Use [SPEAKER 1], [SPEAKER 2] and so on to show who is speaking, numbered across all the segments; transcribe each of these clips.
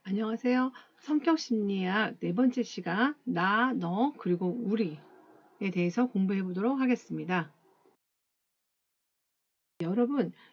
[SPEAKER 1] 안녕하세요. 성격 심리학 네 번째 시간, 나, 너, 그리고 우리에 대해서 공부해 보도록 하겠습니다.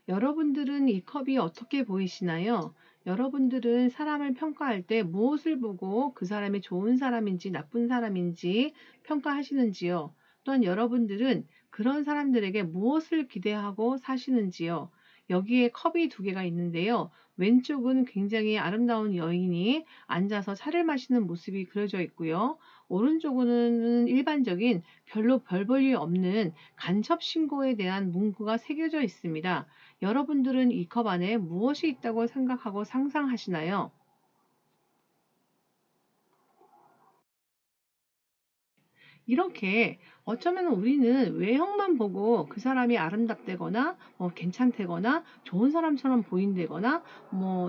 [SPEAKER 1] 여러분들은 이 컵이 어떻게 보이시나요? 여러분들은 사람을 평가할 때 무엇을 보고 그 사람이 좋은 사람인지 나쁜 사람인지 평가하시는지요? 또한 여러분들은 그런 사람들에게 무엇을 기대하고 사시는지요? 여기에 컵이 두 개가 있는데요. 왼쪽은 굉장히 아름다운 여인이 앉아서 차를 마시는 모습이 그려져 있고요. 오른쪽은 일반적인 별로 별 볼 일 없는 간첩 신고에 대한 문구가 새겨져 있습니다. 여러분들은 이 컵 안에 무엇이 있다고 생각하고 상상하시나요? 이렇게 어쩌면 우리는 외형만 보고 그 사람이 아름답다거나 괜찮다거나 좋은 사람처럼 보인다거나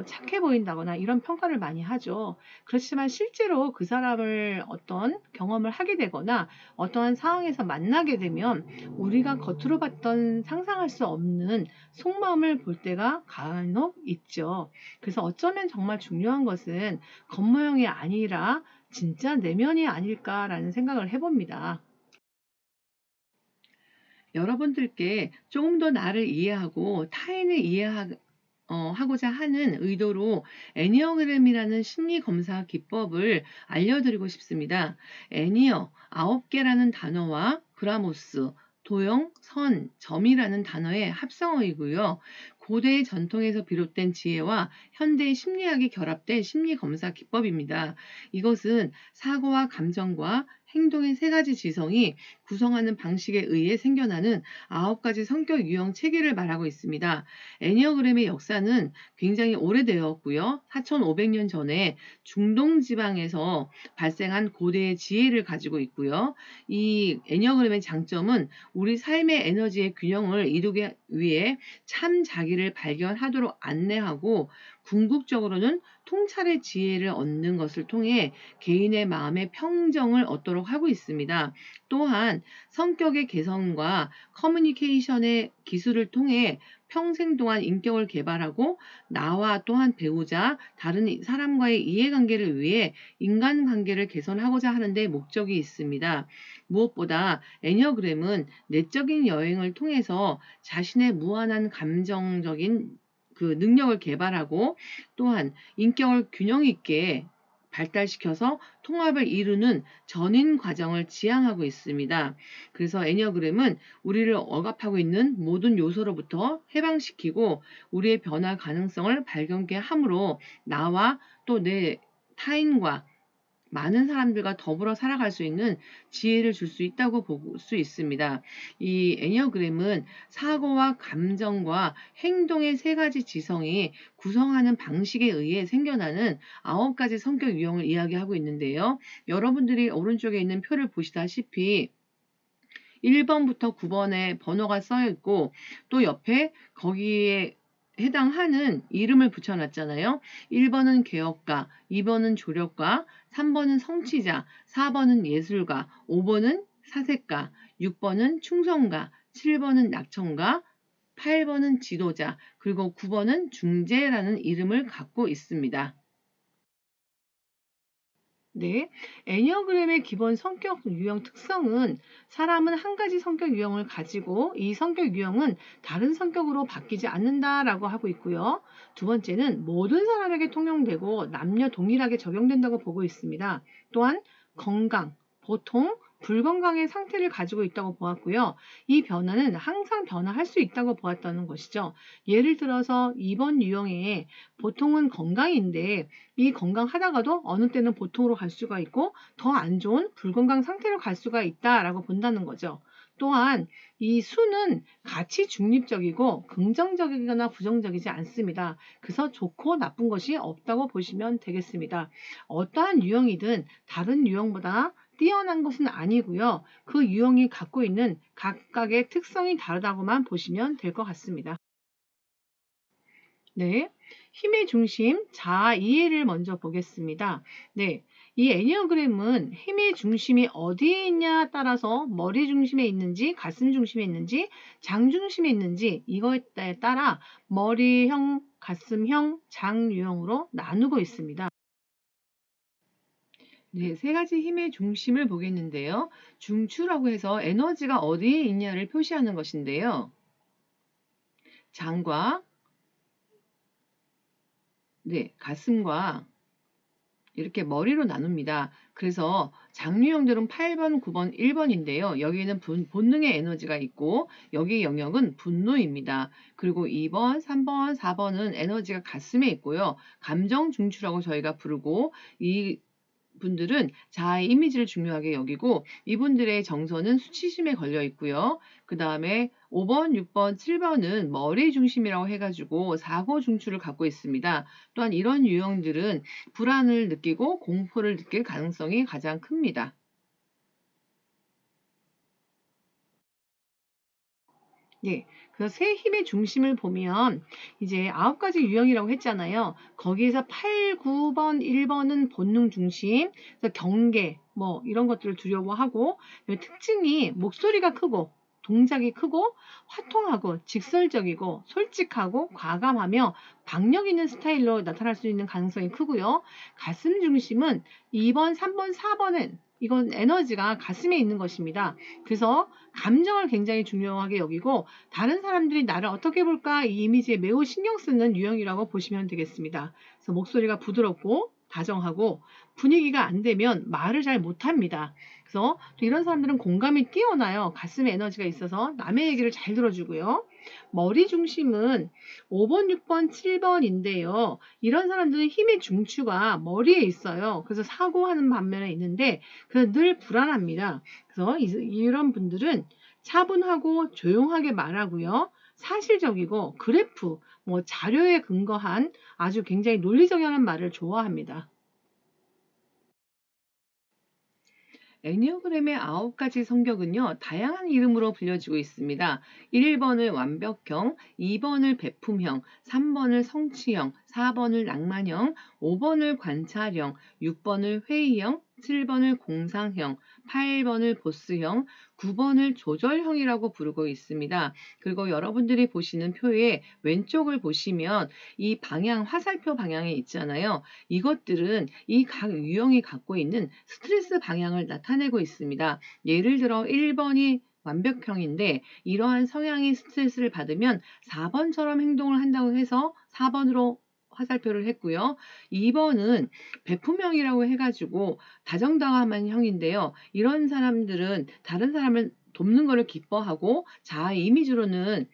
[SPEAKER 1] 착해 보인다거나 이런 평가를 많이 하죠. 그렇지만 실제로 그 사람을 어떤 경험을 하게 되거나 어떠한 상황에서 만나게 되면 우리가 겉으로 봤던 상상할 수 없는 속마음을 볼 때가 간혹 있죠. 그래서 어쩌면 정말 중요한 것은 겉모형이 아니라 진짜 내면이 아닐까라는 생각을 해봅니다. 여러분들께 조금 더 나를 이해하고 타인을 하고자 하는 의도로 애니어그램이라는 심리 검사 기법을 알려드리고 싶습니다. 애니어 9개라는 단어와 그라모스, 도형, 선, 점이라는 단어의 합성어이고요. 고대의 전통에서 비롯된 지혜와 현대의 심리학이 결합된 심리 검사 기법입니다. 이것은 사고와 감정과 행동의 세 가지 지성이 구성하는 방식에 의해 생겨나는 9가지 성격 유형 체계를 말하고 있습니다. 애니어그램의 역사는 굉장히 오래되었고요. 4,500년 전에 중동 지방에서 발생한 고대의 지혜를 가지고 있고요. 이 애니어그램의 장점은 우리 삶의 에너지의 균형을 이루기 위해 참 자기를 발견하도록 안내하고, 궁극적으로는 통찰의 지혜를 얻는 것을 통해 개인의 마음의 평정을 얻도록 하고 있습니다. 또한 성격의 개선과 커뮤니케이션의 기술을 통해 평생 동안 인격을 개발하고 나와 또한 배우자, 다른 사람과의 이해관계를 위해 인간관계를 개선하고자 하는 데 목적이 있습니다. 무엇보다 애니어그램은 내적인 여행을 통해서 자신의 무한한 감정적인 그 능력을 개발하고, 또한 인격을 균형 있게 발달시켜서 통합을 이루는 전인 과정을 지향하고 있습니다. 그래서 애니어그램은 우리를 억압하고 있는 모든 요소로부터 해방시키고 우리의 변화 가능성을 발견케 함으로 나와 또 내 타인과 많은 사람들과 더불어 살아갈 수 있는 지혜를 줄 수 있다고 볼 수 있습니다. 이 애니어그램은 사고와 감정과 행동의 세 가지 지성이 구성하는 방식에 의해 생겨나는 9가지 성격 유형을 이야기하고 있는데요. 여러분들이 오른쪽에 있는 표를 보시다시피 1번부터 9번에 번호가 써 있고, 또 옆에 거기에 해당하는 이름을 붙여놨잖아요. 1번은 개혁가, 2번은 조력가, 3번은 성취자, 4번은 예술가, 5번은 사색가, 6번은 충성가, 7번은 낙천가, 8번은 지도자, 그리고 9번은 중재라는 이름을 갖고 있습니다. 네, 애니어그램의 기본 성격 유형 특성은 사람은 한 가지 성격 유형을 가지고 이 성격 유형은 다른 성격으로 바뀌지 않는다라고 하고 있고요. 두 번째는 모든 사람에게 통용되고 남녀 동일하게 적용된다고 보고 있습니다. 또한 건강, 보통, 불건강의 상태를 가지고 있다고 보았고요. 이 변화는 항상 변화할 수 있다고 보았다는 것이죠. 예를 들어서 2번 유형에 보통은 건강인데 이 건강하다가도 어느 때는 보통으로 갈 수가 있고 더 안 좋은 불건강 상태로 갈 수가 있다라고 본다는 거죠. 또한 이 수는 가치 중립적이고 긍정적이거나 부정적이지 않습니다. 그래서 좋고 나쁜 것이 없다고 보시면 되겠습니다. 어떠한 유형이든 다른 유형보다 뛰어난 것은 아니고요. 그 유형이 갖고 있는 각각의 특성이 다르다고만 보시면 될 것 같습니다. 네, 힘의 중심, 자아 이해를 먼저 보겠습니다. 네, 이 애니어그램은 힘의 중심이 어디에 있냐에 따라서 머리 중심에 있는지, 가슴 중심에 있는지, 장 중심에 있는지 이거에 따라 머리형, 가슴형, 장 유형으로 나누고 있습니다. 네, 세 가지 힘의 중심을 보겠는데요. 중추라고 해서 에너지가 어디에 있냐를 표시하는 것인데요. 장과, 네, 가슴과 이렇게 머리로 나눕니다. 그래서 장유형들은 8번, 9번, 1번인데요. 여기에는 본능의 에너지가 있고 여기 영역은 분노입니다. 그리고 2번, 3번, 4번은 에너지가 가슴에 있고요. 감정 중추라고 저희가 부르고 이 분들은 자아의 이미지를 중요하게 여기고 이분들의 정서는 수치심에 걸려 있고요. 그 다음에 5번, 6번, 7번은 머리 중심이라고 해가지고 사고 중추를 갖고 있습니다. 또한 이런 유형들은 불안을 느끼고 공포를 느낄 가능성이 가장 큽니다. 네. 그래서 새 힘의 중심을 보면 이제 9가지 유형이라고 했잖아요. 거기에서 8, 9번, 1번은 본능 중심, 그래서 경계, 뭐 이런 것들을 두려워하고 특징이 목소리가 크고 동작이 크고 화통하고 직설적이고 솔직하고 과감하며 박력 있는 스타일로 나타날 수 있는 가능성이 크고요. 가슴 중심은 2번, 3번, 4번은 이건 에너지가 가슴에 있는 것입니다. 그래서 감정을 굉장히 중요하게 여기고 다른 사람들이 나를 어떻게 볼까 이 이미지에 매우 신경 쓰는 유형이라고 보시면 되겠습니다. 그래서 목소리가 부드럽고 다정하고 분위기가 안 되면 말을 잘 못합니다. 그래서 또 이런 사람들은 공감이 뛰어나요. 가슴에 에너지가 있어서 남의 얘기를 잘 들어주고요. 머리 중심은 5번, 6번, 7번인데요. 이런 사람들은 힘의 중추가 머리에 있어요. 그래서 사고하는 반면에 있는데 늘 불안합니다. 그래서 이런 분들은 차분하고 조용하게 말하고요. 사실적이고 그래프, 뭐 자료에 근거한 아주 굉장히 논리적인 말을 좋아합니다. 애니어그램의 9가지 성격은요, 다양한 이름으로 불려지고 있습니다. 1번을 완벽형, 2번을 베품형, 3번을 성취형, 4번을 낭만형, 5번을 관찰형, 6번을 회의형, 7번을 공상형, 8번을 보스형, 9번을 조절형이라고 부르고 있습니다. 그리고 여러분들이 보시는 표의 왼쪽을 보시면 이 방향, 화살표 방향에 있잖아요. 이것들은 이 각 유형이 갖고 있는 스트레스 방향을 나타내고 있습니다. 예를 들어 1번이 완벽형인데 이러한 성향이 스트레스를 받으면 4번처럼 행동을 한다고 해서 4번으로 화살표를 했고요. 2번은 베품형이라고 해가지고 다정다감한 형인데요. 이런 사람들은 다른 사람을 돕는 것을 기뻐하고 자아 이미지로는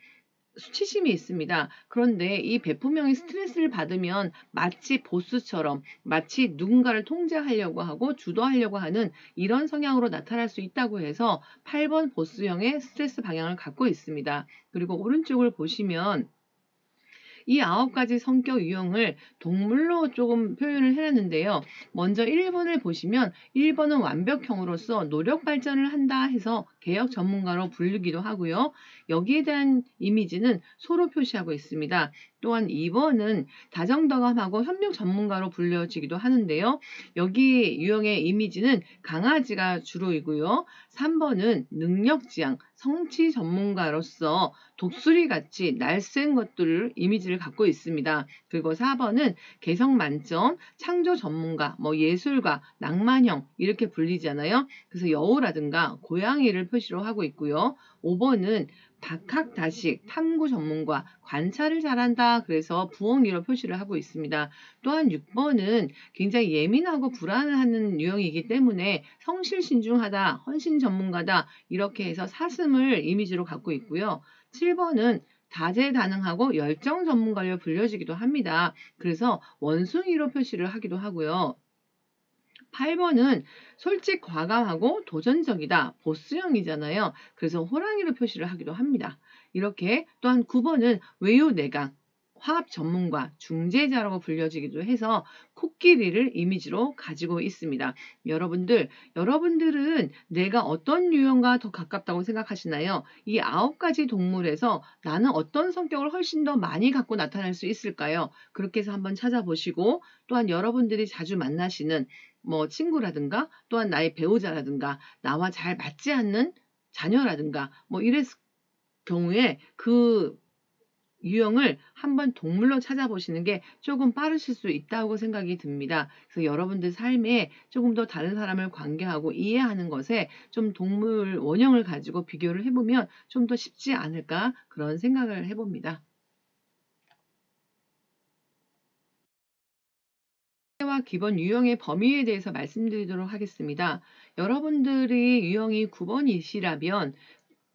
[SPEAKER 1] 수치심이 있습니다. 그런데 이 베프명이 스트레스를 받으면 마치 보스처럼 마치 누군가를 통제하려고 하고 주도하려고 하는 이런 성향으로 나타날 수 있다고 해서 8번 보스형의 스트레스 방향을 갖고 있습니다. 그리고 오른쪽을 보시면 이 9가지 성격 유형을 동물로 조금 표현을 해놨는데요. 먼저 1번을 보시면 1번은 완벽형으로서 노력 발전을 한다 해서 개혁 전문가로 불리기도 하고요. 여기에 대한 이미지는 소로 표시하고 있습니다. 또한 2번은 다정다감하고 협력 전문가로 불려지기도 하는데요. 여기 유형의 이미지는 강아지가 주로이고요. 3번은 능력지향, 성취 전문가로서 독수리같이 날쌘 것들을 이미지를 갖고 있습니다. 그리고 4번은 개성 만점, 창조 전문가, 뭐 예술가, 낭만형 이렇게 불리잖아요. 그래서 여우라든가 고양이를 표시로 하고 있고요. 5번은 박학다식, 탐구 전문가, 관찰을 잘한다. 그래서 부엉이로 표시를 하고 있습니다. 또한 6번은 굉장히 예민하고 불안을 하는 유형이기 때문에 성실신중하다, 헌신 전문가다 이렇게 해서 사슴을 이미지로 갖고 있고요. 7번은 다재다능하고 열정 전문가로 불려지기도 합니다. 그래서 원숭이로 표시를 하기도 하고요. 8번은 솔직 과감하고 도전적이다. 보스형이잖아요. 그래서 호랑이로 표시를 하기도 합니다. 이렇게 또한 9번은 외유내강, 화합 전문가, 중재자라고 불려지기도 해서 코끼리를 이미지로 가지고 있습니다. 여러분들은 내가 어떤 유형과 더 가깝다고 생각하시나요? 이 9가지 동물에서 나는 어떤 성격을 훨씬 더 많이 갖고 나타날 수 있을까요? 그렇게 해서 한번 찾아보시고 또한 여러분들이 자주 만나시는 뭐 친구라든가 또한 나의 배우자라든가 나와 잘 맞지 않는 자녀라든가 뭐 이랬을 경우에 그 유형을 한번 동물로 찾아보시는 게 조금 빠르실 수 있다고 생각이 듭니다. 그래서 여러분들 삶에 조금 더 다른 사람을 관계하고 이해하는 것에 좀 동물 원형을 가지고 비교를 해보면 좀 더 쉽지 않을까 그런 생각을 해봅니다. 와 기본 유형의 범위에 대해서 말씀드리도록 하겠습니다. 여러분들이 유형이 9번이시라면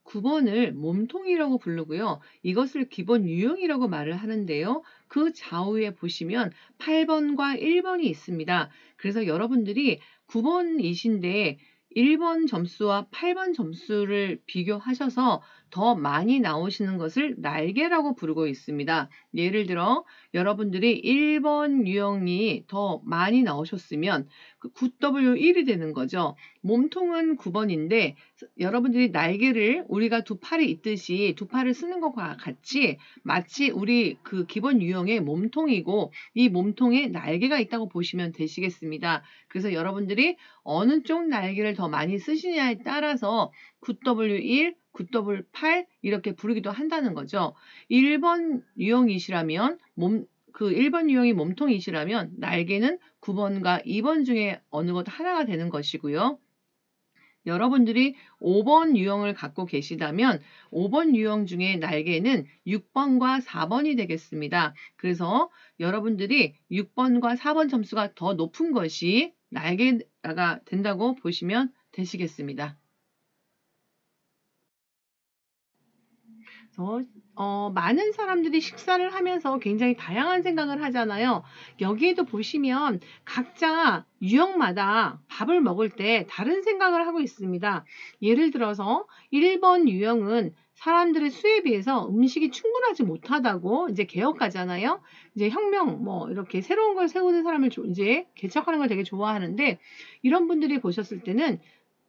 [SPEAKER 1] 9번을 몸통이라고 부르고요. 이것을 기본 유형이라고 말을 하는데요. 그 좌우에 보시면 8번과 1번이 있습니다. 그래서 여러분들이 9번이신데 1번 점수와 8번 점수를 비교하셔서 더 많이 나오시는 것을 날개라고 부르고 있습니다. 예를 들어 여러분들이 1번 유형이 더 많이 나오셨으면 9W1이 되는 거죠. 몸통은 9번인데 여러분들이 날개를 우리가 두 팔이 있듯이 두 팔을 쓰는 것과 같이 마치 우리 그 기본 유형의 몸통이고 이 몸통에 날개가 있다고 보시면 되시겠습니다. 그래서 여러분들이 어느 쪽 날개를 더 많이 쓰시냐에 따라서 9W1, 9W8 이렇게 부르기도 한다는 거죠. 1번 유형이시라면 그 1번 유형이 몸통이시라면 날개는 9번과 2번 중에 어느 것 하나가 되는 것이고요. 여러분들이 5번 유형을 갖고 계시다면 5번 유형 중에 날개는 6번과 4번이 되겠습니다. 그래서 여러분들이 6번과 4번 점수가 더 높은 것이 날개가 된다고 보시면 되시겠습니다. 그래서 많은 사람들이 식사를 하면서 굉장히 다양한 생각을 하잖아요. 여기에도 보시면 각자 유형마다 밥을 먹을 때 다른 생각을 하고 있습니다. 예를 들어서 1번 유형은 사람들의 수에 비해서 음식이 충분하지 못하다고 이제 개혁가잖아요. 이제 혁명 뭐 이렇게 새로운 걸 세우는 사람을 이제 개척하는 걸 되게 좋아하는데 이런 분들이 보셨을 때는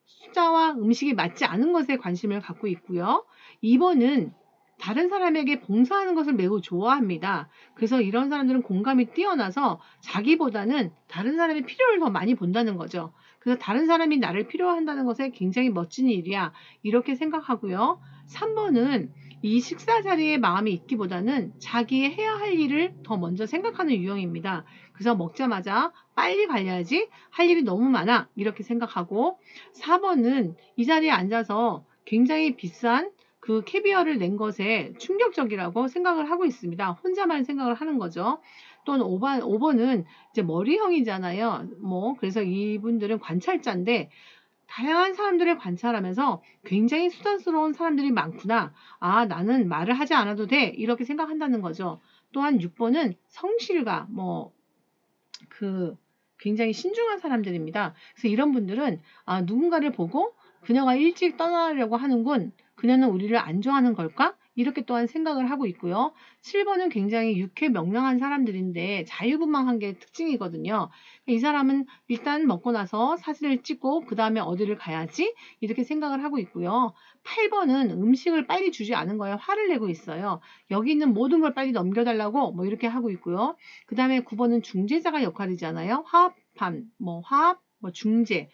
[SPEAKER 1] 숫자와 음식이 맞지 않은 것에 관심을 갖고 있고요. 2번은 다른 사람에게 봉사하는 것을 매우 좋아합니다. 그래서 이런 사람들은 공감이 뛰어나서 자기보다는 다른 사람의 필요를 더 많이 본다는 거죠. 그래서 다른 사람이 나를 필요한다는 것에 굉장히 멋진 일이야. 이렇게 생각하고요. 3번은 이 식사 자리에 마음이 있기보다는 자기의 해야 할 일을 더 먼저 생각하는 유형입니다. 그래서 먹자마자 빨리 가야지 할 일이 너무 많아 이렇게 생각하고 4번은 이 자리에 앉아서 굉장히 비싼 그 캐비어를 낸 것에 충격적이라고 생각을 하고 있습니다. 혼자만 생각을 하는 거죠. 또는 5번은 이제 머리형이잖아요. 그래서 이분들은 관찰자인데 다양한 사람들을 관찰하면서 굉장히 수단스러운 사람들이 많구나. 아, 나는 말을 하지 않아도 돼. 이렇게 생각한다는 거죠. 또한 6번은 성실가, 굉장히 신중한 사람들입니다. 그래서 이런 분들은 누군가를 보고 그녀가 일찍 떠나려고 하는군. 그녀는 우리를 안 좋아하는 걸까? 이렇게 또한 생각을 하고 있고요. 7번은 굉장히 유쾌명랑한 사람들인데 자유분방한 게 특징이거든요. 이 사람은 일단 먹고 나서 사진을 찍고 그 다음에 어디를 가야지 이렇게 생각을 하고 있고요. 8번은 음식을 빨리 주지 않은 거에 화를 내고 있어요. 여기 있는 모든 걸 빨리 넘겨달라고 이렇게 하고 있고요. 그 다음에 9번은 중재자가 역할이잖아요. 화합, 중재.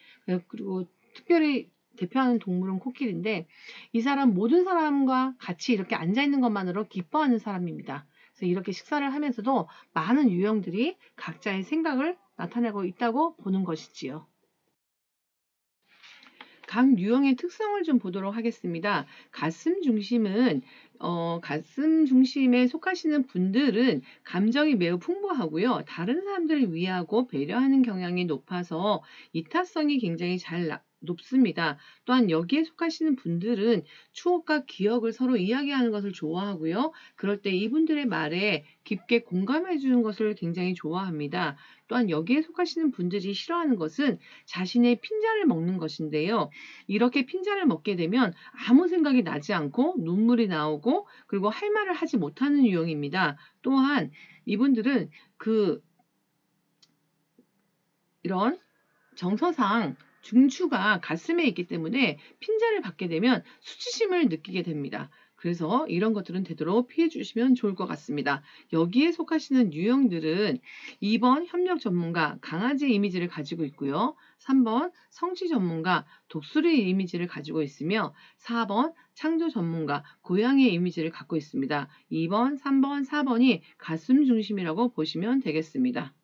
[SPEAKER 1] 그리고 특별히 대표하는 동물은 코끼리인데 이 사람 모든 사람과 같이 이렇게 앉아있는 것만으로 기뻐하는 사람입니다. 그래서 이렇게 식사를 하면서도 많은 유형들이 각자의 생각을 나타내고 있다고 보는 것이지요. 각 유형의 특성을 좀 보도록 하겠습니다. 가슴 중심에 속하시는 분들은 감정이 매우 풍부하고요. 다른 사람들을 위하고 배려하는 경향이 높아서 이타성이 굉장히 높습니다. 또한 여기에 속하시는 분들은 추억과 기억을 서로 이야기하는 것을 좋아하고요. 그럴 때 이분들의 말에 깊게 공감해 주는 것을 굉장히 좋아합니다. 또한 여기에 속하시는 분들이 싫어하는 것은 자신의 핀잔을 먹는 것인데요. 이렇게 핀잔을 먹게 되면 아무 생각이 나지 않고 눈물이 나오고 그리고 할 말을 하지 못하는 유형입니다. 또한 이분들은 이런 정서상 중추가 가슴에 있기 때문에 핀잔을 받게 되면 수치심을 느끼게 됩니다. 그래서 이런 것들은 되도록 피해 주시면 좋을 것 같습니다. 여기에 속하시는 유형들은 2번 협력 전문가, 강아지 이미지를 가지고 있고요. 3번 성취 전문가, 독수리 이미지를 가지고 있으며 4번 창조 전문가, 고양이 이미지를 갖고 있습니다. 2번, 3번, 4번이 가슴 중심이라고 보시면 되겠습니다.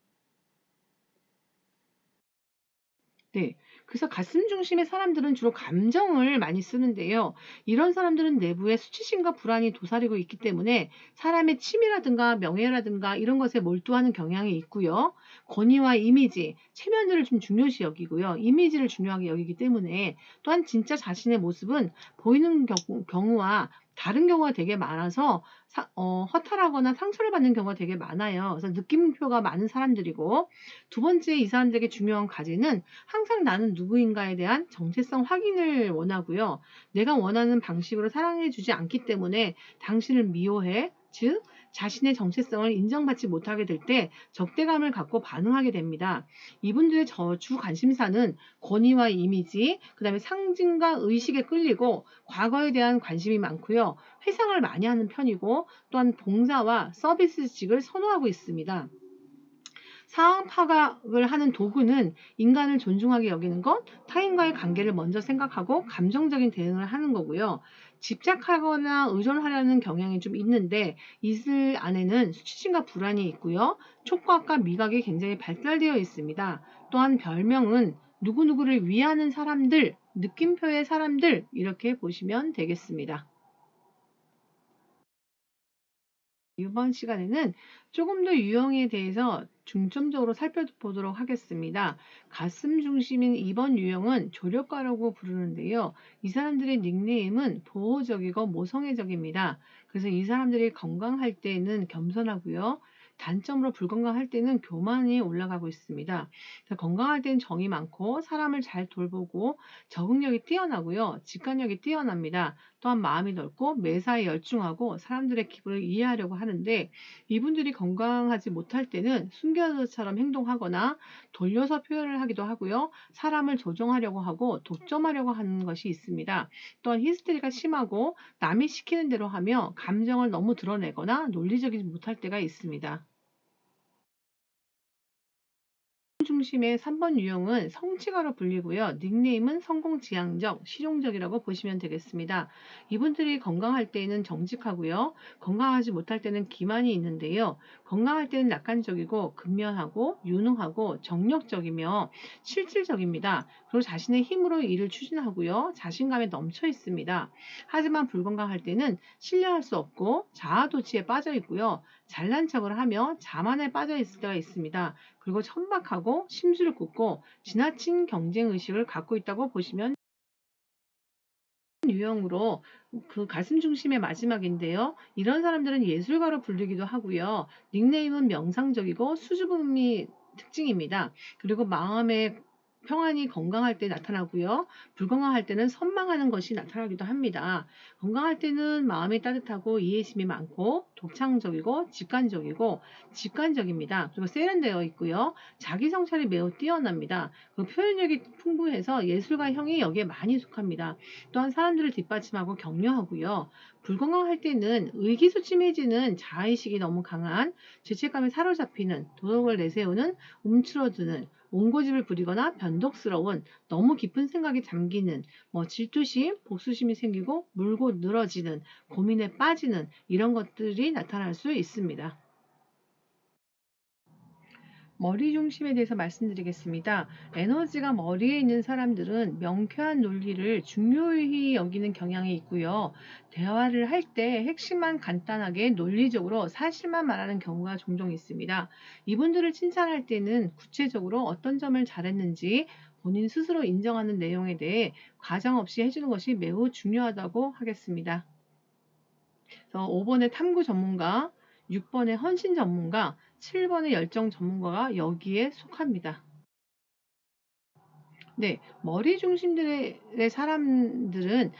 [SPEAKER 1] 네. 그래서 가슴 중심의 사람들은 주로 감정을 많이 쓰는데요. 이런 사람들은 내부에 수치심과 불안이 도사리고 있기 때문에 사람의 취미라든가 명예라든가 이런 것에 몰두하는 경향이 있고요. 권위와 이미지, 체면들을 좀 중요시 여기고요. 이미지를 중요하게 여기기 때문에 또한 진짜 자신의 모습은 보이는 경우와 다른 경우가 되게 많아서 허탈하거나 상처를 받는 경우가 되게 많아요. 그래서 느낌표가 많은 사람들이고 두 번째 이 사람들에게 중요한 과제는 항상 나는 누구인가에 대한 정체성 확인을 원하고요. 내가 원하는 방식으로 사랑해 주지 않기 때문에 당신을 미워해, 즉 자신의 정체성을 인정받지 못하게 될 때 적대감을 갖고 반응하게 됩니다. 이분들의 주 관심사는 권위와 이미지, 그 다음에 상징과 의식에 끌리고 과거에 대한 관심이 많고요. 회상을 많이 하는 편이고 또한 봉사와 서비스직을 선호하고 있습니다. 상황 파악을 하는 도구는 인간을 존중하게 여기는 것, 타인과의 관계를 먼저 생각하고 감정적인 대응을 하는 거고요. 집착하거나 의존하려는 경향이 좀 있는데 이슬 안에는 수치심과 불안이 있고요. 촉각과 미각이 굉장히 발달되어 있습니다. 또한 별명은 누구누구를 위하는 사람들, 느낌표의 사람들 이렇게 보시면 되겠습니다. 이번 시간에는 조금 더 유형에 대해서 중점적으로 살펴보도록 하겠습니다. 가슴 중심인 2번 유형은 조력가라고 부르는데요. 이 사람들의 닉네임은 보호적이고 모성애적입니다. 그래서 이 사람들이 건강할 때는 겸손하고요. 단점으로 불건강할 때는 교만이 올라가고 있습니다. 건강할 때는 정이 많고 사람을 잘 돌보고 적응력이 뛰어나고요. 직관력이 뛰어납니다. 또한 마음이 넓고 매사에 열중하고 사람들의 기분을 이해하려고 하는데 이분들이 건강하지 못할 때는 순교자처럼 행동하거나 돌려서 표현을 하기도 하고요. 사람을 조종하려고 하고 독점하려고 하는 것이 있습니다. 또한 히스테리가 심하고 남이 시키는 대로 하며 감정을 너무 드러내거나 논리적이지 못할 때가 있습니다. 중심의 3번 유형은 성취가로 불리고요. 닉네임은 성공지향적, 실용적이라고 보시면 되겠습니다. 이분들이 건강할 때에는 정직하고요. 건강하지 못할 때는 기만이 있는데요. 건강할 때는 낙관적이고 근면하고 유능하고 정력적이며 실질적입니다. 그리고 자신의 힘으로 일을 추진하고요. 자신감에 넘쳐 있습니다. 하지만 불건강할 때는 신뢰할 수 없고 자아도취에 빠져 있고요. 잘난 척을 하며 자만에 빠져 있을 때가 있습니다. 그리고 천박하고 심술을 굽고 지나친 경쟁 의식을 갖고 있다고 보시면 유형으로 그 가슴 중심의 마지막인데요. 이런 사람들은 예술가로 불리기도 하고요. 닉네임은 명상적이고 수줍음이 특징입니다. 그리고 마음의 평안이 건강할 때 나타나고요. 불건강할 때는 선망하는 것이 나타나기도 합니다. 건강할 때는 마음이 따뜻하고 이해심이 많고 독창적이고 직관적입니다. 그리고 세련되어 있고요. 자기 성찰이 매우 뛰어납니다. 그 표현력이 풍부해서 예술가형이 여기에 많이 속합니다. 또한 사람들을 뒷받침하고 격려하고요. 불건강할 때는 의기소침해지는 자아의식이 너무 강한 죄책감에 사로잡히는 도덕을 내세우는 움츠러드는 옹고집을 부리거나 변덕스러운 너무 깊은 생각에 잠기는 질투심, 복수심이 생기고 물고 늘어지는 고민에 빠지는 이런 것들이 나타날 수 있습니다. 머리 중심에 대해서 말씀드리겠습니다. 에너지가 머리에 있는 사람들은 명쾌한 논리를 중요히 여기는 경향이 있고요. 대화를 할 때 핵심만 간단하게 논리적으로 사실만 말하는 경우가 종종 있습니다. 이분들을 칭찬할 때는 구체적으로 어떤 점을 잘했는지 본인 스스로 인정하는 내용에 대해 과장 없이 해주는 것이 매우 중요하다고 하겠습니다. 그래서 5번의 탐구 전문가, 6번의 헌신 전문가, 7번의 열정 전문가가 여기에 속합니다. 네, 머리 중심들의 사람들은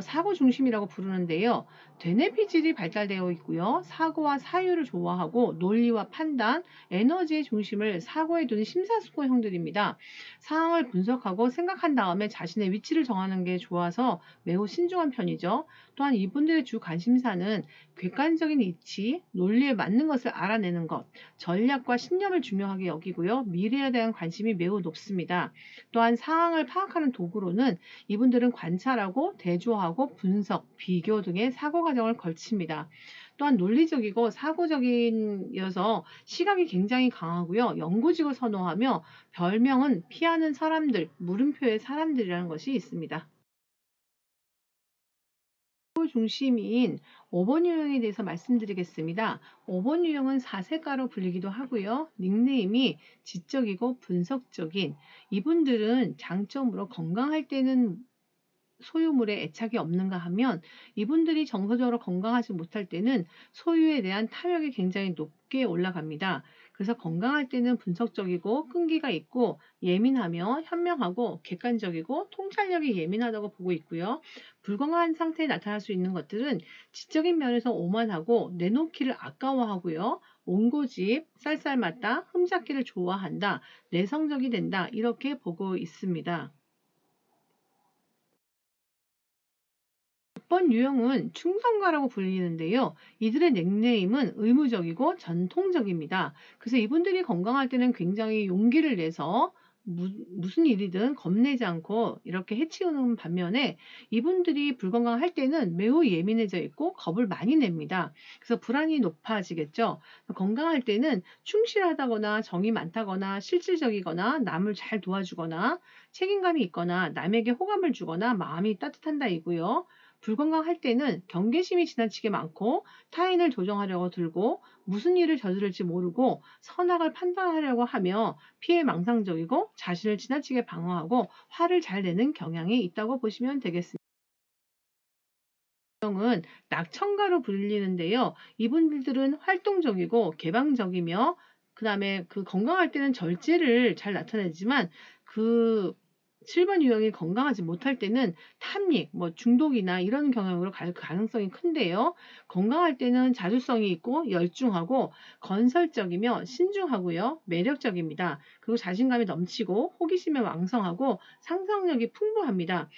[SPEAKER 1] 사고 중심이라고 부르는데요. 되뇌피질이 발달되어 있고요. 사고와 사유를 좋아하고 논리와 판단, 에너지의 중심을 사고에 두는 심사숙고형들입니다. 상황을 분석하고 생각한 다음에 자신의 위치를 정하는 게 좋아서 매우 신중한 편이죠. 또한 이분들의 주 관심사는 객관적인 이치, 논리에 맞는 것을 알아내는 것, 전략과 신념을 중요하게 여기고요. 미래에 대한 관심이 매우 높습니다. 또한 상황을 파악하는 도구로는 이분들은 관찰하고 대조하고 분석, 비교 등의 사고 과정을 거칩니다. 또한 논리적이고 사고적인여서 시각이 굉장히 강하고요. 연구직을 선호하며 별명은 피하는 사람들, 물음표의 사람들이라는 것이 있습니다. 사고 중심인 5번 유형에 대해서 말씀드리겠습니다. 5번 유형은 사색가로 불리기도 하고요. 닉네임이 지적이고 분석적인 이분들은 장점으로 건강할 때는 소유물에 애착이 없는가 하면 이분들이 정서적으로 건강하지 못할 때는 소유에 대한 탐욕이 굉장히 높게 올라갑니다. 그래서 건강할 때는 분석적이고 끈기가 있고 예민하며 현명하고 객관적이고 통찰력이 예민하다고 보고 있고요. 불건강한 상태에 나타날 수 있는 것들은 지적인 면에서 오만하고 내놓기를 아까워하고요. 옹고집, 쌀쌀맞다, 흠잡기를 좋아한다, 내성적이 된다 이렇게 보고 있습니다. 6번 유형은 충성가라고 불리는데요. 이들의 닉네임은 의무적이고 전통적입니다. 그래서 이분들이 건강할 때는 굉장히 용기를 내서 무슨 일이든 겁내지 않고 이렇게 해치우는 반면에 이분들이 불건강할 때는 매우 예민해져 있고 겁을 많이 냅니다. 그래서 불안이 높아지겠죠. 건강할 때는 충실하다거나 정이 많다거나 실질적이거나 남을 잘 도와주거나 책임감이 있거나 남에게 호감을 주거나 마음이 따뜻한다 이고요. 불건강할 때는 경계심이 지나치게 많고 타인을 조정하려고 들고 무슨 일을 저지를지 모르고 선악을 판단하려고 하며 피해망상적이고 자신을 지나치게 방어하고 화를 잘 내는 경향이 있다고 보시면 되겠습니다. 은 낙천가로 불리는데요. 이분들은 활동적이고 개방적이며 그다음에 그 건강할 때는 절제를 잘 나타내지만 그 7번 유형이 건강하지 못할 때는 탐닉, 중독이나 이런 경향으로 갈 가능성이 큰데요. 건강할 때는 자주성이 있고 열중하고 건설적이며 신중하고요. 매력적입니다. 그리고 자신감이 넘치고 호기심이 왕성하고 상상력이 풍부합니다.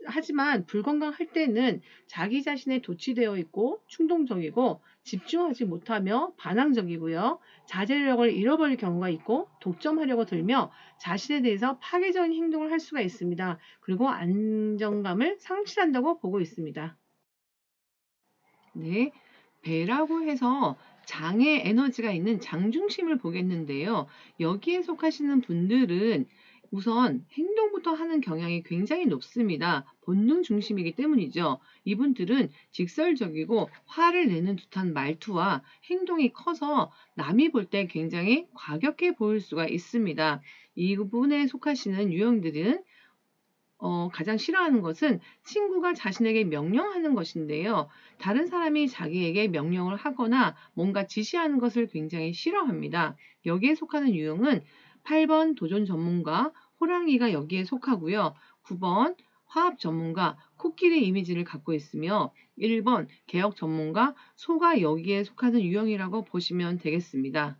[SPEAKER 1] 하지만 불건강할 때는 자기 자신에 도취되어 있고 충동적이고 집중하지 못하며 반항적이고요. 자제력을 잃어버릴 경우가 있고 독점하려고 들며 자신에 대해서 파괴적인 행동을 할 수가 있습니다. 그리고 안정감을 상실한다고 보고 있습니다. 네, 배라고 해서 장의 에너지가 있는 장중심을 보겠는데요. 여기에 속하시는 분들은 우선 행동부터 하는 경향이 굉장히 높습니다. 본능 중심이기 때문이죠. 이분들은 직설적이고 화를 내는 듯한 말투와 행동이 커서 남이 볼 때 굉장히 과격해 보일 수가 있습니다. 이 부분에 속하시는 유형들은 가장 싫어하는 것은 친구가 자신에게 명령하는 것인데요. 다른 사람이 자기에게 명령을 하거나 뭔가 지시하는 것을 굉장히 싫어합니다. 여기에 속하는 유형은 8번 도전 전문가, 호랑이가 여기에 속하고요. 9번 화합 전문가, 코끼리 이미지를 갖고 있으며 1번 개혁 전문가, 소가 여기에 속하는 유형이라고 보시면 되겠습니다.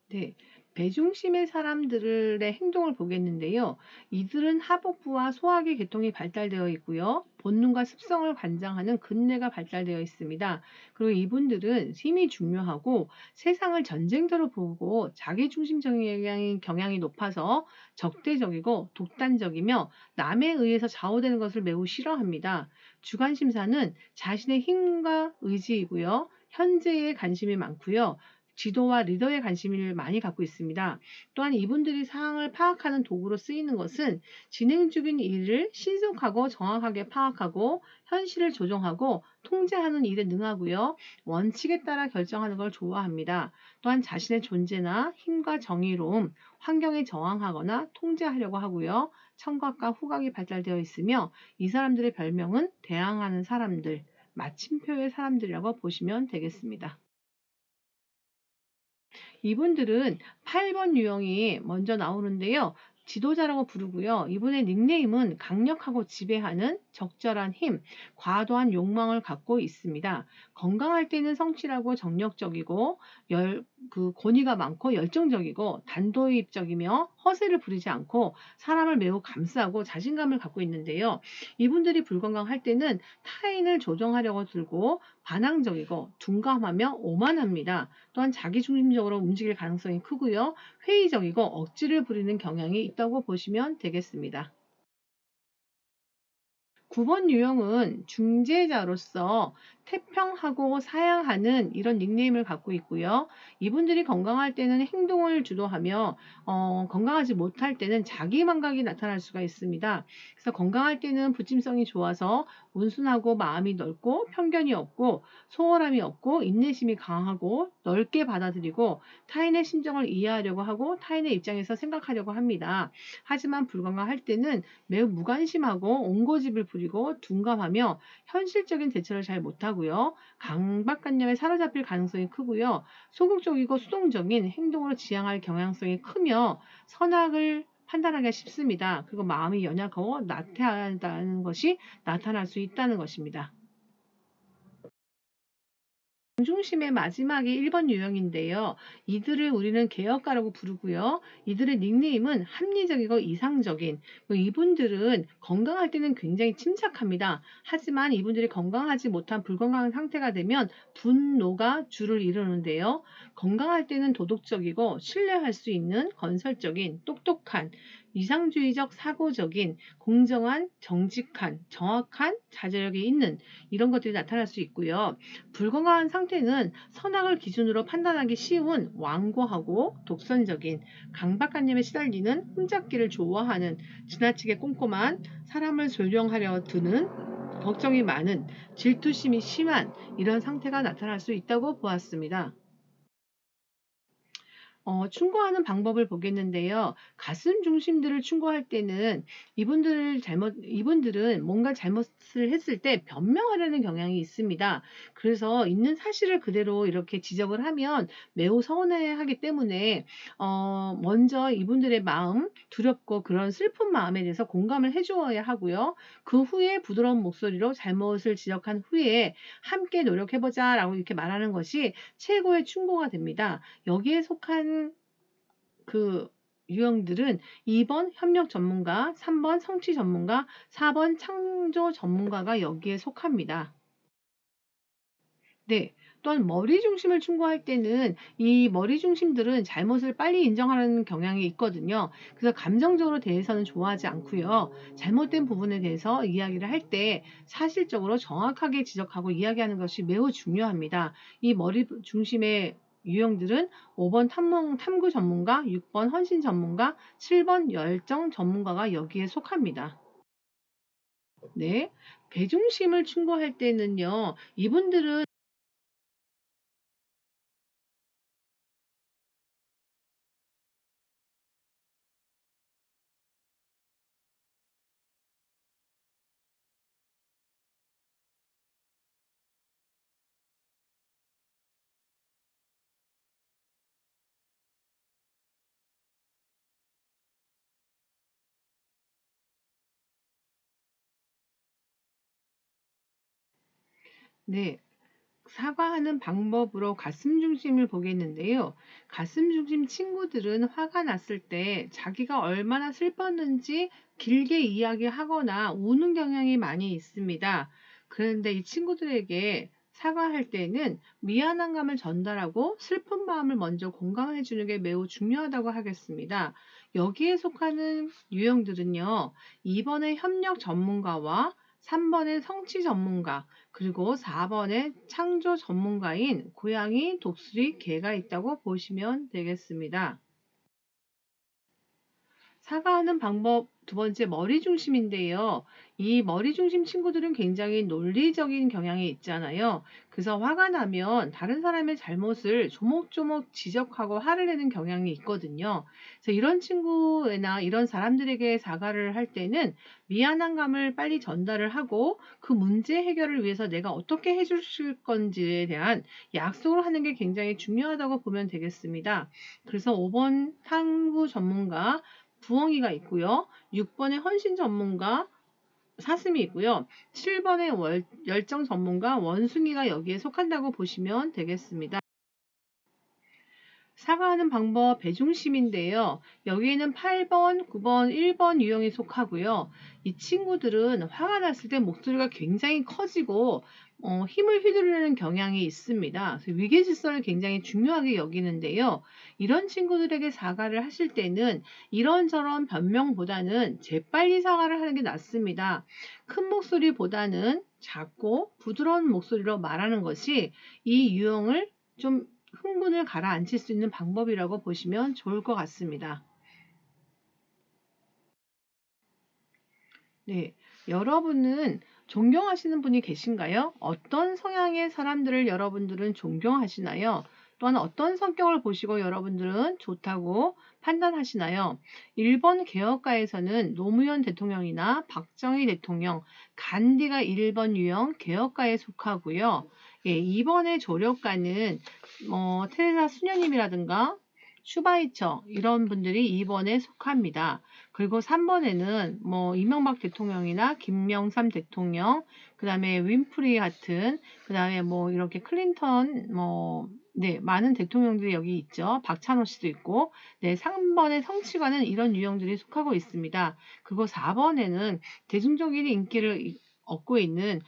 [SPEAKER 1] 네. 배중심의 사람들의 행동을 보겠는데요. 이들은 하복부와 소화기 계통이 발달되어 있고요. 본능과 습성을 관장하는 근내가 발달되어 있습니다. 그리고 이분들은 힘이 중요하고 세상을 전쟁터로 보고 자기중심적인 경향이 높아서 적대적이고 독단적이며 남에 의해서 좌우되는 것을 매우 싫어합니다. 주관심사는 자신의 힘과 의지이고요. 현재에 관심이 많고요. 지도와 리더의 관심을 많이 갖고 있습니다. 또한 이분들이 상황을 파악하는 도구로 쓰이는 것은 진행 중인 일을 신속하고 정확하게 파악하고 현실을 조정하고 통제하는 일에 능하고요. 원칙에 따라 결정하는 걸 좋아합니다. 또한 자신의 존재나 힘과 정의로움, 환경에 저항하거나 통제하려고 하고요. 청각과 후각이 발달되어 있으며 이 사람들의 별명은 대항하는 사람들, 마침표의 사람들이라고 보시면 되겠습니다. 이분들은 8번 유형이 먼저 나오는데요. 지도자라고 부르고요. 이분의 닉네임은 강력하고 지배하는 적절한 힘, 과도한 욕망을 갖고 있습니다. 건강할 때는 성실하고 정력적이고 권위가 많고 열정적이고 단도입적이며 허세를 부리지 않고 사람을 매우 감싸고 자신감을 갖고 있는데요. 이분들이 불건강할 때는 타인을 조종하려고 들고 반항적이고 둔감하며 오만합니다. 또한 자기중심적으로 움직일 가능성이 크고요. 회의적이고 억지를 부리는 경향이 있다고 보시면 되겠습니다. 9번 유형은 중재자로서 태평하고 사양하는 이런 닉네임을 갖고 있고요. 이분들이 건강할 때는 행동을 주도하며 건강하지 못할 때는 자기 망각이 나타날 수가 있습니다. 그래서 건강할 때는 부침성이 좋아서 온순하고 마음이 넓고 편견이 없고 소홀함이 없고 인내심이 강하고 넓게 받아들이고 타인의 심정을 이해하려고 하고 타인의 입장에서 생각하려고 합니다. 하지만 불건강할 때는 매우 무관심하고 옹고집을 부리고 둔감하며 현실적인 대처를 잘 못하고요. 강박관념에 사로잡힐 가능성이 크고요. 소극적이고 수동적인 행동으로 지향할 경향성이 크며 선악을 판단하기가 쉽습니다. 그리고 마음이 연약하고 나태하다는 것이 나타날 수 있다는 것입니다. 중심의 마지막이 1번 유형인데요. 이들을 우리는 개혁가라고 부르고요. 이들의 닉네임은 합리적이고 이상적인. 이분들은 건강할 때는 굉장히 침착합니다. 하지만 이분들이 건강하지 못한 불건강한 상태가 되면 분노가 주를 이루는데요. 건강할 때는 도덕적이고 신뢰할 수 있는 건설적인 똑똑한 이상주의적 사고적인 공정한 정직한 정확한 자제력이 있는 이런 것들이 나타날 수 있고요. 불건강한 상태는 선악을 기준으로 판단하기 쉬운 완고하고 독선적인 강박관념에 시달리는 흠잡기를 좋아하는 지나치게 꼼꼼한 사람을 조종하려 드는 걱정이 많은 질투심이 심한 이런 상태가 나타날 수 있다고 보았습니다. 충고하는 방법을 보겠는데요. 가슴 중심들을 충고할 때는 이분들은 뭔가 잘못을 했을 때 변명하려는 경향이 있습니다. 그래서 있는 사실을 그대로 이렇게 지적을 하면 매우 서운해하기 때문에, 먼저 이분들의 마음, 두렵고 그런 슬픈 마음에 대해서 공감을 해주어야 하고요. 그 후에 부드러운 목소리로 잘못을 지적한 후에 함께 노력해보자 라고 이렇게 말하는 것이 최고의 충고가 됩니다. 여기에 속한 그 유형들은 2번 협력 전문가, 3번 성취 전문가, 4번 창조 전문가가 여기에 속합니다. 네. 또한 머리 중심을 충고할 때는 이 머리 중심들은 잘못을 빨리 인정하는 경향이 있거든요. 그래서 감정적으로 대해서는 좋아하지 않고요. 잘못된 부분에 대해서 이야기를 할 때 사실적으로 정확하게 지적하고 이야기하는 것이 매우 중요합니다. 이 머리 중심의 유형들은 5번 탐구 전문가, 6번 헌신 전문가, 7번 열정 전문가가 여기에 속합니다. 네. 배중심을 충고할 때는요. 이분들은 네. 사과하는 방법으로 가슴 중심을 보겠는데요. 가슴 중심 친구들은 화가 났을 때 자기가 얼마나 슬펐는지 길게 이야기하거나 우는 경향이 많이 있습니다. 그런데 이 친구들에게 사과할 때는 미안한 감을 전달하고 슬픈 마음을 먼저 공감해 주는 게 매우 중요하다고 하겠습니다. 여기에 속하는 유형들은요. 2번의 협력 전문가와 3번의 성취 전문가, 그리고 4번에 창조 전문가인 고양이, 독수리, 개가 있다고 보시면 되겠습니다. 사과하는 방법 두 번째 머리 중심인데요. 이 머리 중심 친구들은 굉장히 논리적인 경향이 있잖아요. 그래서 화가 나면 다른 사람의 잘못을 조목조목 지적하고 화를 내는 경향이 있거든요. 그래서 이런 친구나 이런 사람들에게 사과를 할 때는 미안한 감을 빨리 전달을 하고 그 문제 해결을 위해서 내가 어떻게 해주실 건지에 대한 약속을 하는 게 굉장히 중요하다고 보면 되겠습니다. 그래서 5번 탐구 전문가 부엉이가 있고요. 6번에 헌신 전문가 사슴이 있고요. 7번에 열정 전문가 원숭이가 여기에 속한다고 보시면 되겠습니다. 사과하는 방법 배중심인데요. 여기에는 8번, 9번, 1번 유형이 속하고요. 이 친구들은 화가 났을 때 목소리가 굉장히 커지고 힘을 휘두르는 경향이 있습니다. 그래서 위계질서를 굉장히 중요하게 여기는데요. 이런 친구들에게 사과를 하실 때는 이런저런 변명보다는 재빨리 사과를 하는 게 낫습니다. 큰 목소리보다는 작고 부드러운 목소리로 말하는 것이 이 유형을 좀 흥분을 가라앉힐 수 있는 방법이라고 보시면 좋을 것 같습니다. 네, 여러분은 존경하시는 분이 계신가요? 어떤 성향의 사람들을 여러분들은 존경하시나요? 또한 어떤 성격을 보시고 여러분들은 좋다고 판단하시나요? 1번 개혁가에서는 노무현 대통령이나 박정희 대통령, 간디가 1번 유형 개혁가에 속하고요. 예, 2번의 조력가는 테레사 수녀님이라든가 슈바이처 이런 분들이 2번에 속합니다. 그리고 3번에는 이명박 대통령이나 김영삼 대통령, 그 다음에 윈프리 같은, 그 다음에 이렇게 클린턴, 네, 많은 대통령들이 여기 있죠. 박찬호 씨도 있고, 네, 3번의 성취관은 이런 유형들이 속하고 있습니다. 그리고 4번에는 대중적인 인기를 얻고 있는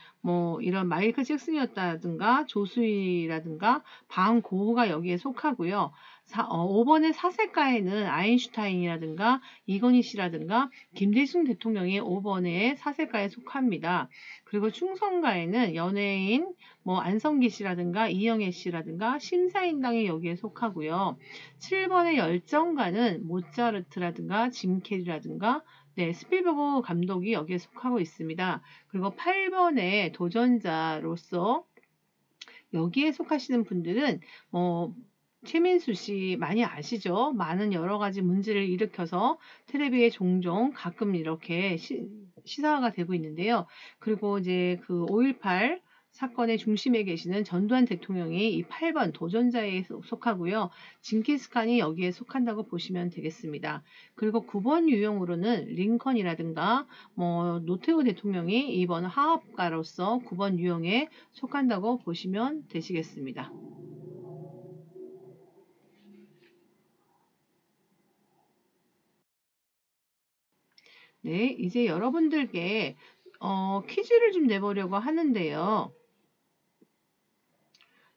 [SPEAKER 1] 이런 마이클 잭슨이었다든가 조수희라든가 방고흐가 여기에 속하고요. 5번의 사색가에는 아인슈타인이라든가 이건희 씨라든가 김대중 대통령이 5번의 사색가에 속합니다. 그리고 충성가에는 연예인 안성기 씨라든가 이영애 씨라든가 심사인당이 여기에 속하고요. 7번의 열정가는 모차르트라든가 짐 캐리라든가 네, 스필버그 감독이 여기에 속하고 있습니다. 그리고 8번의 도전자로서 여기에 속하시는 분들은 최민수 씨 많이 아시죠? 많은 여러 가지 문제를 일으켜서 텔레비에 종종 가끔 이렇게 시사가 되고 있는데요. 그리고 이제 그 5.18 사건의 중심에 계시는 전두환 대통령이 이 8번 도전자에 속하고요. 징기스칸이 여기에 속한다고 보시면 되겠습니다. 그리고 9번 유형으로는 링컨이라든가 노태우 대통령이 이번 하업가로서 9번 유형에 속한다고 보시면 되시겠습니다. 네, 이제 여러분들께 퀴즈를 좀 내보려고 하는데요.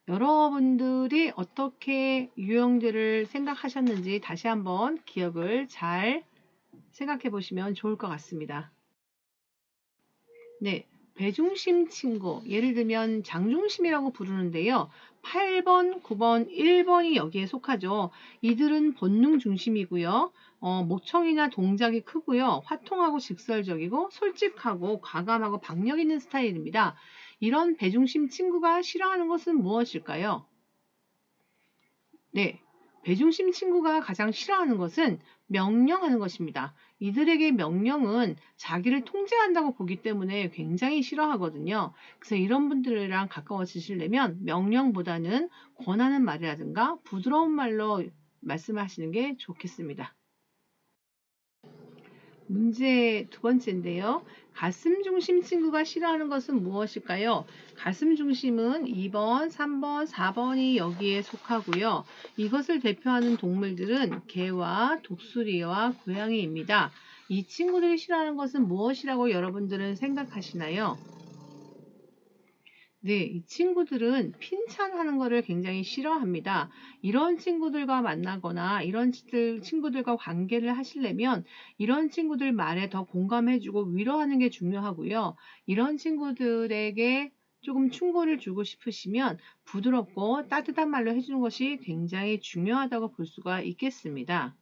[SPEAKER 1] 여러분들이 어떻게 유형들을 생각하셨는지 다시 한번 기억을 잘 생각해 보시면 좋을 것 같습니다. 네, 배중심 친구, 예를 들면 장중심이라고 부르는데요. 8번, 9번, 1번이 여기에 속하죠. 이들은 본능 중심이고요. 목청이나 동작이 크고요. 화통하고 직설적이고 솔직하고 과감하고 박력 있는 스타일입니다. 이런 배중심 친구가 싫어하는 것은 무엇일까요? 네, 배중심 친구가 가장 싫어하는 것은 명령하는 것입니다. 이들에게 명령은 자기를 통제한다고 보기 때문에 굉장히 싫어하거든요. 그래서 이런 분들이랑 가까워지시려면 명령보다는 권하는 말이라든가 부드러운 말로 말씀하시는 게 좋겠습니다. 문제 두 번째인데요. 가슴 중심 친구가 싫어하는 것은 무엇일까요? 가슴 중심은 2번, 3번, 4번이 여기에 속하고요. 이것을 대표하는 동물들은 개와 독수리와 고양이입니다. 이 친구들이 싫어하는 것은 무엇이라고 여러분들은 생각하시나요? 네, 이 친구들은 핀찬하는 거를 굉장히 싫어합니다. 이런 친구들과 만나거나 이런 친구들과 관계를 하시려면 이런 친구들 말에 더 공감해주고 위로하는 게 중요하고요. 이런 친구들에게 조금 충고를 주고 싶으시면 부드럽고 따뜻한 말로 해주는 것이 굉장히 중요하다고 볼 수가 있겠습니다.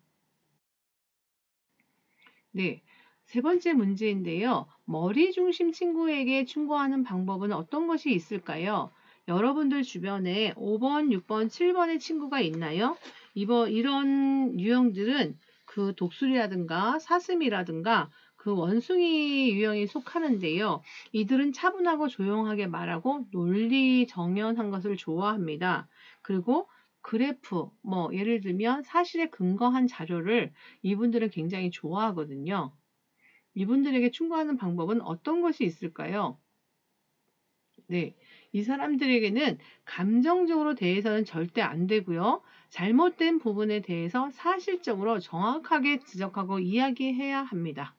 [SPEAKER 1] 네. 세 번째 문제인데요. 머리 중심 친구에게 충고하는 방법은 어떤 것이 있을까요? 여러분들 주변에 5번, 6번, 7번의 친구가 있나요? 이런 유형들은 그 독수리라든가 사슴이라든가 그 원숭이 유형에 속하는데요. 이들은 차분하고 조용하게 말하고 논리 정연한 것을 좋아합니다. 그리고 그래프, 뭐 예를 들면 사실에 근거한 자료를 이분들은 굉장히 좋아하거든요. 이분들에게 충고하는 방법은 어떤 것이 있을까요? 네. 이 사람들에게는 감정적으로 대해서는 절대 안 되고요. 잘못된 부분에 대해서 사실적으로 정확하게 지적하고 이야기해야 합니다.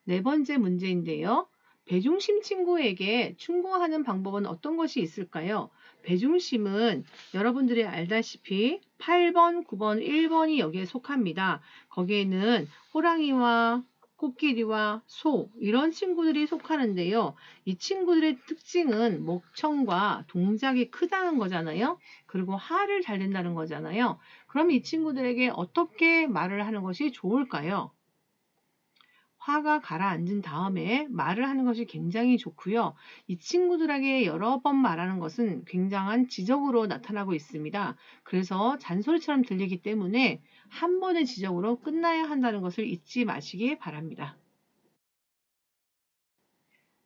[SPEAKER 1] 네 번째 문제인데요. 배중심 친구에게 충고하는 방법은 어떤 것이 있을까요? 배중심은 여러분들이 알다시피 8번, 9번, 1번이 여기에 속합니다. 거기에는 호랑이와 코끼리와 소 이런 친구들이 속하는데요. 이 친구들의 특징은 목청과 동작이 크다는 거잖아요. 그리고 화를 잘 낸다는 거잖아요. 그럼 이 친구들에게 어떻게 말을 하는 것이 좋을까요? 화가 가라앉은 다음에 말을 하는 것이 굉장히 좋고요. 이 친구들에게 여러 번 말하는 것은 굉장한 지적으로 나타나고 있습니다. 그래서 잔소리처럼 들리기 때문에 한 번의 지적으로 끝나야 한다는 것을 잊지 마시기 바랍니다.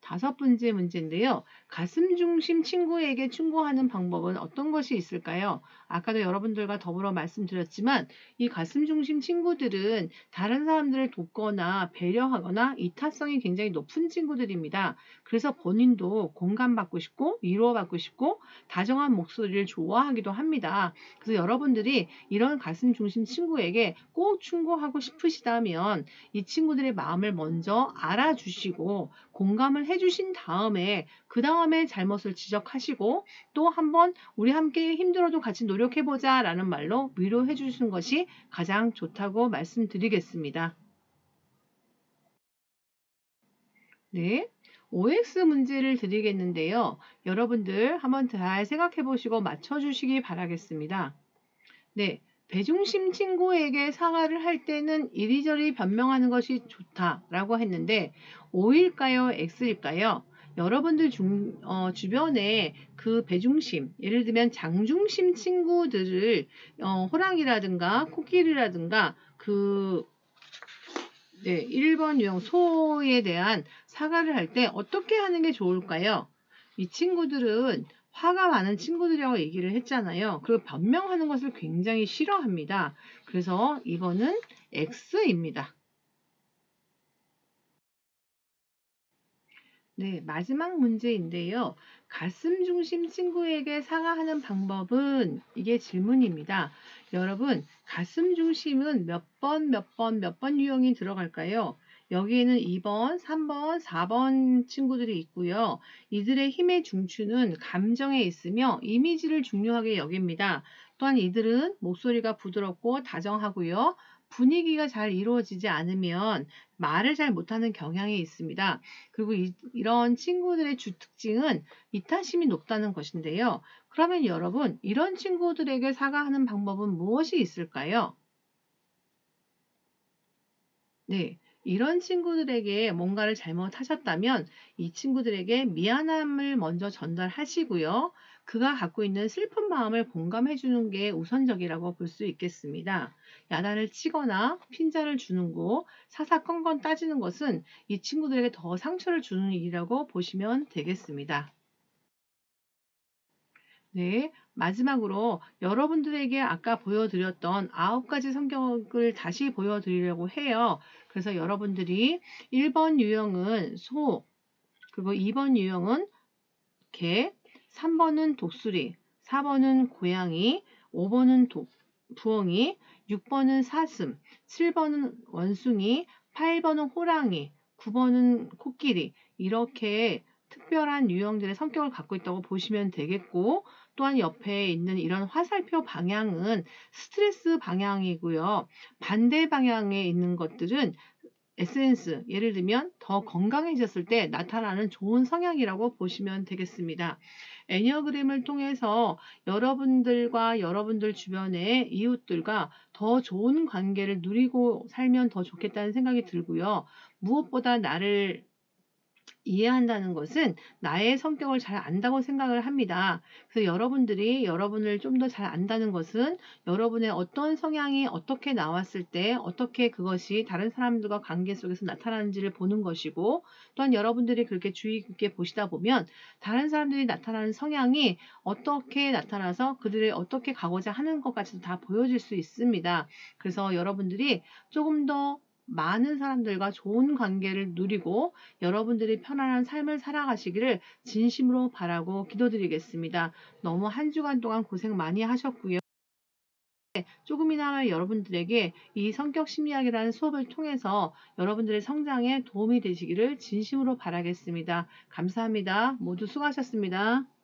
[SPEAKER 1] 다섯 번째 문제인데요. 가슴 중심 친구에게 충고하는 방법은 어떤 것이 있을까요? 아까도 여러분들과 더불어 말씀드렸지만 이 가슴 중심 친구들은 다른 사람들을 돕거나 배려하거나 이타성이 굉장히 높은 친구들입니다. 그래서 본인도 공감받고 싶고 위로받고 싶고 다정한 목소리를 좋아하기도 합니다. 그래서 여러분들이 이런 가슴 중심 친구에게 꼭 충고하고 싶으시다면 이 친구들의 마음을 먼저 알아주시고 공감을 해주신 다음에 그 다음에 잘못을 지적하시고 또 한번 우리 함께 힘들어도 같이 노력해보자 라는 말로 위로해 주시는 것이 가장 좋다고 말씀드리겠습니다. 네. OX 문제를 드리겠는데요. 여러분들 한번 잘 생각해 보시고 맞춰주시기 바라겠습니다. 네. 배중심 친구에게 사과를 할 때는 이리저리 변명하는 것이 좋다라고 했는데 O일까요? X일까요? 여러분들 주변에 그 배중심, 예를 들면 장중심 친구들을 호랑이라든가 코끼리라든가 네, 1번 유형 소에 대한 사과를 할 때 어떻게 하는 게 좋을까요? 이 친구들은 화가 많은 친구들이라고 얘기를 했잖아요. 그리고 변명하는 것을 굉장히 싫어합니다. 그래서 이거는 X입니다. 네, 마지막 문제인데요. 가슴 중심 친구에게 사과하는 방법은 이게 질문입니다. 여러분, 가슴 중심은 몇 번, 몇 번 유형이 들어갈까요? 여기에는 2번, 3번, 4번 친구들이 있고요. 이들의 힘의 중추는 감정에 있으며 이미지를 중요하게 여깁니다. 또한 이들은 목소리가 부드럽고 다정하고요. 분위기가 잘 이루어지지 않으면 말을 잘 못하는 경향이 있습니다. 그리고 이런 친구들의 주 특징은 이타심이 높다는 것인데요. 그러면 여러분, 이런 친구들에게 사과하는 방법은 무엇이 있을까요? 네. 이런 친구들에게 뭔가를 잘못하셨다면 이 친구들에게 미안함을 먼저 전달하시고요. 그가 갖고 있는 슬픈 마음을 공감해 주는 게 우선적이라고 볼 수 있겠습니다. 야단을 치거나 핀잔을 주는 거, 사사건건 따지는 것은 이 친구들에게 더 상처를 주는 일이라고 보시면 되겠습니다. 네, 마지막으로 여러분들에게 아까 보여드렸던 9가지 성격을 다시 보여드리려고 해요. 그래서 여러분들이 1번 유형은 소, 그리고 2번 유형은 개, 3번은 독수리, 4번은 고양이, 5번은 부엉이, 6번은 사슴, 7번은 원숭이, 8번은 호랑이, 9번은 코끼리 이렇게 특별한 유형들의 성격을 갖고 있다고 보시면 되겠고 또한 옆에 있는 이런 화살표 방향은 스트레스 방향이고요. 반대 방향에 있는 것들은 에센스, 예를 들면 더 건강해졌을 때 나타나는 좋은 성향이라고 보시면 되겠습니다. 애니어그램을 통해서 여러분들과 여러분들 주변의 이웃들과 더 좋은 관계를 누리고 살면 더 좋겠다는 생각이 들고요. 무엇보다 나를 이해한다는 것은 나의 성격을 잘 안다고 생각을 합니다. 그래서 여러분들이 여러분을 좀 더 잘 안다는 것은 여러분의 어떤 성향이 어떻게 나왔을 때 어떻게 그것이 다른 사람들과 관계 속에서 나타나는지를 보는 것이고, 또한 여러분들이 그렇게 주의 깊게 보시다 보면 다른 사람들이 나타나는 성향이 어떻게 나타나서 그들이 어떻게 가고자 하는 것까지도 다 보여질 수 있습니다. 그래서 여러분들이 조금 더 많은 사람들과 좋은 관계를 누리고 여러분들이 편안한 삶을 살아가시기를 진심으로 바라고 기도드리겠습니다. 너무 한 주간 동안 고생 많이 하셨고요. 조금이나마 여러분들에게 이 성격 심리학이라는 수업을 통해서 여러분들의 성장에 도움이 되시기를 진심으로 바라겠습니다. 감사합니다. 모두 수고하셨습니다.